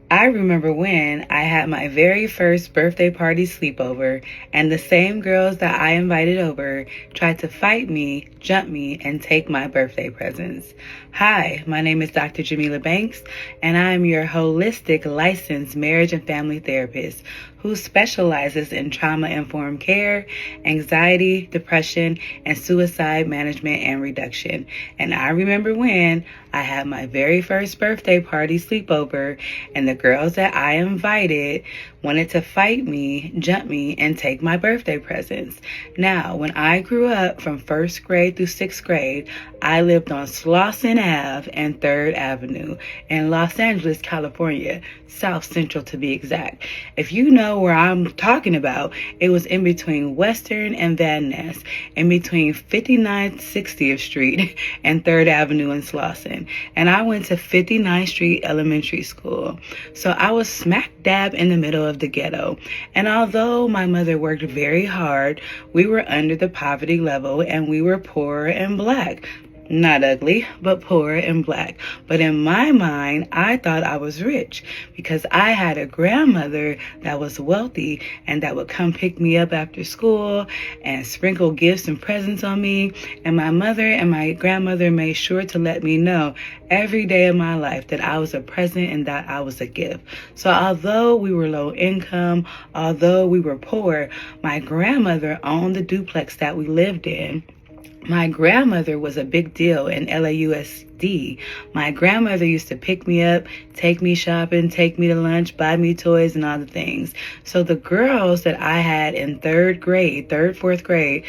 I remember when I had my very first birthday party sleepover, and the same girls that I invited over tried to fight me, jump me, and take my birthday presents. Hi, my name is Dr. Jamila Banks, and I am your holistic licensed marriage and family therapist who specializes in trauma-informed care, anxiety, depression, and suicide management and reduction. And I remember when I had my very first birthday party sleepover, and the girls that I invited wanted to fight me, jump me, and take my birthday presents. Now, when I grew up from first grade through sixth grade, I lived on Slauson Ave and 3rd Avenue in Los Angeles, California, South Central to be exact. If you know where I'm talking about, it was in between Western and Van Ness, in between 59th, 60th Street and 3rd Avenue in Slauson. And I went to 59th Street Elementary School. So I was smack dab in the middle of the ghetto. And although my mother worked very hard, we were under the poverty level and we were poor and black. Not ugly, but poor and black. But in my mind, I thought I was rich because I had a grandmother that was wealthy and that would come pick me up after school and sprinkle gifts and presents on me. And my mother and my grandmother made sure to let me know every day of my life that I was a present and that I was a gift. So although we were low income, although we were poor, my grandmother owned the duplex that we lived in. My grandmother was a big deal in LAUSD. My grandmother used to pick me up, take me shopping, take me to lunch, buy me toys and all the things. So the girls that I had in fourth grade,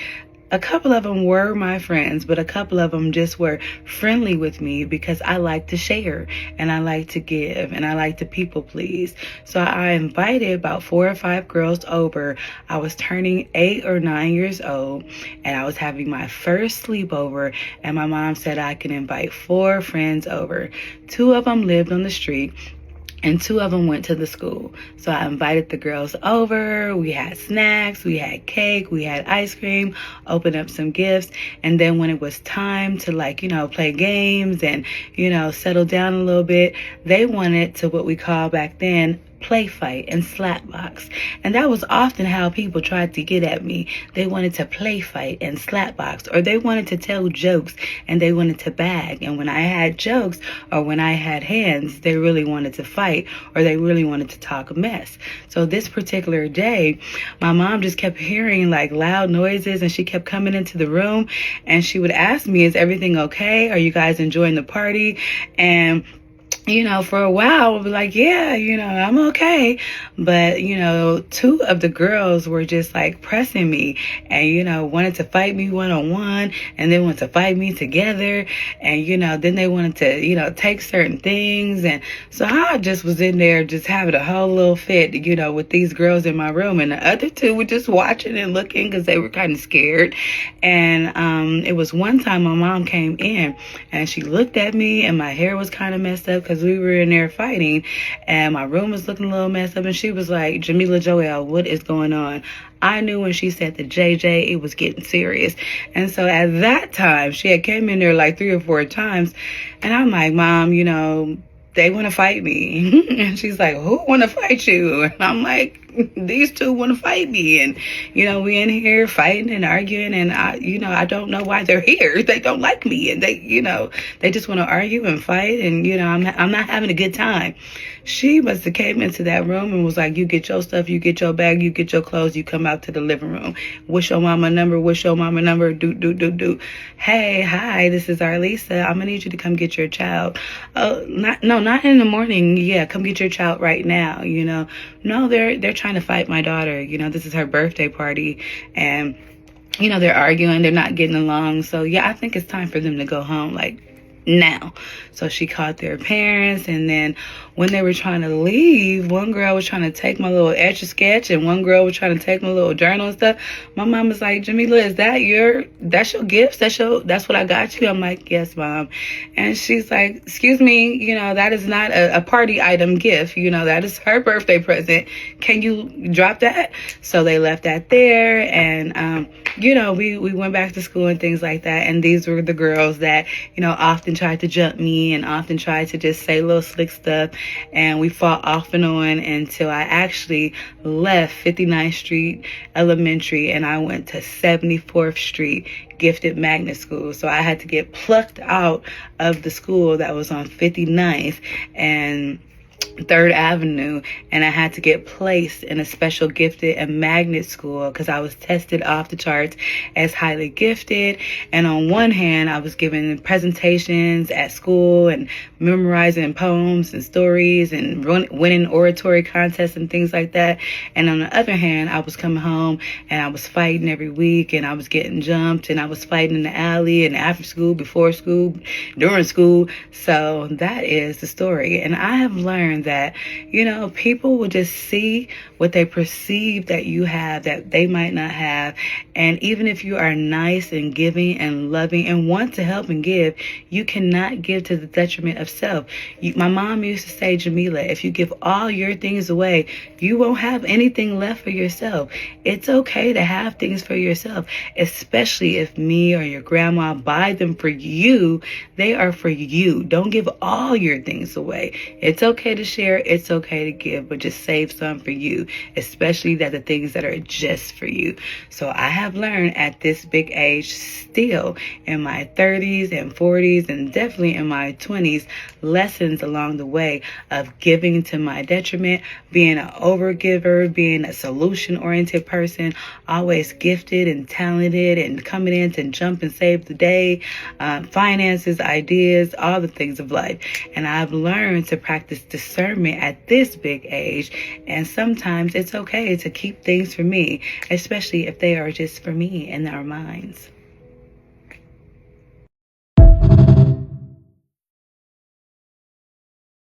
a couple of them were my friends, but a couple of them just were friendly with me because I like to share and I like to give and I like to people please. So I invited about 4 or 5 girls over. I was turning 8 or 9 years old and I was having my first sleepover, and my mom said I can invite 4 friends over. 2 of them lived on the street and 2 of them went to the school. So I invited the girls over. We had snacks, we had cake, we had ice cream, opened up some gifts. And then when it was time to play games and, settle down a little bit, they wanted to what we call back then play fight and slap box. And that was often how people tried to get at me. They wanted to play fight and slap box, or they wanted to tell jokes and they wanted to bag. And when I had jokes or when I had hands, they really wanted to fight or they really wanted to talk a mess. So this particular day, my mom just kept hearing loud noises and she kept coming into the room and she would ask me, is everything okay? Are you guys enjoying the party? And for a while, I'll be like, yeah, I'm okay. But, 2 of the girls were just pressing me and, wanted to fight me one-on-one and then wanted to fight me together. And, then they wanted to, take certain things. And so I just was in there just having a whole little fit, with these girls in my room. And the other 2 were just watching and looking because they were kind of scared. And it was one time my mom came in and she looked at me and my hair was kind of messed up because we were in there fighting and my room was looking a little messed up, and she was like, Jamila Joelle, what is going on? I knew when she said the JJ, it was getting serious. And so at that time, she had came in there 3 or 4 times, and I'm like, Mom, they want to fight me. And she's like, who want to fight you? And I'm like, these 2 want to fight me. And, we in here fighting and arguing. And I don't know why they're here. They don't like me. And they just want to argue and fight. And, I'm not having a good time. She must have came into that room and was like, you get your stuff, you get your bag, you get your clothes, you come out to the living room. What's your mama number? What's your mama number? Do. Hey, hi, this is Arlisa. I'm going to need you to come get your child. Not in the morning. Yeah, come get your child right now. No, they're trying to fight my daughter. This is her birthday party. And, they're arguing. They're not getting along. So, yeah, I think it's time for them to go home. Now. So she called their parents, and then when they were trying to leave, one girl was trying to take my little Etch-a-Sketch and one girl was trying to take my little journal and stuff. My mom was like, Jamila, is that's your gifts? That's what I got you? I'm like, yes, Mom. And she's like, excuse me, that is not a party item gift. That is her birthday present. Can you drop that? So they left that there, and we went back to school and things like that. And these were the girls that, often tried to jump me and often tried to just say little slick stuff. and we fought off and on until I actually left 59th Street Elementary and I went to 74th Street Gifted Magnet School. So I had to get plucked out of the school that was on 59th and 3rd Avenue, and I had to get placed in a special gifted and magnet school because I was tested off the charts as highly gifted. And on one hand, I was given presentations at school and memorizing poems and stories and winning oratory contests and things like that. And on the other hand, I was coming home and I was fighting every week, and I was getting jumped, and I was fighting in the alley and after school, before school, during school. So that is the story. And I have learned that, people will just see what they perceive that you have that they might not have. And even if you are nice and giving and loving and want to help and give, you cannot give to the detriment of self. My mom used to say, Jamila, if you give all your things away, you won't have anything left for yourself. It's okay to have things for yourself, especially if me or your grandma buy them for you. They are for you. Don't give all your things away. It's okay to share. It's okay to give, but just save some for you, especially the things that are just for you. So I have learned at this big age, still in my 30s and 40s and definitely in my 20s, lessons along the way of giving to my detriment, being an overgiver, being a solution-oriented person, always gifted and talented and coming in to jump and save the day, finances, ideas, all the things of life. And I've learned to practice discernment at this big age, and sometimes it's okay to keep things for me, especially if they are just for me in our minds.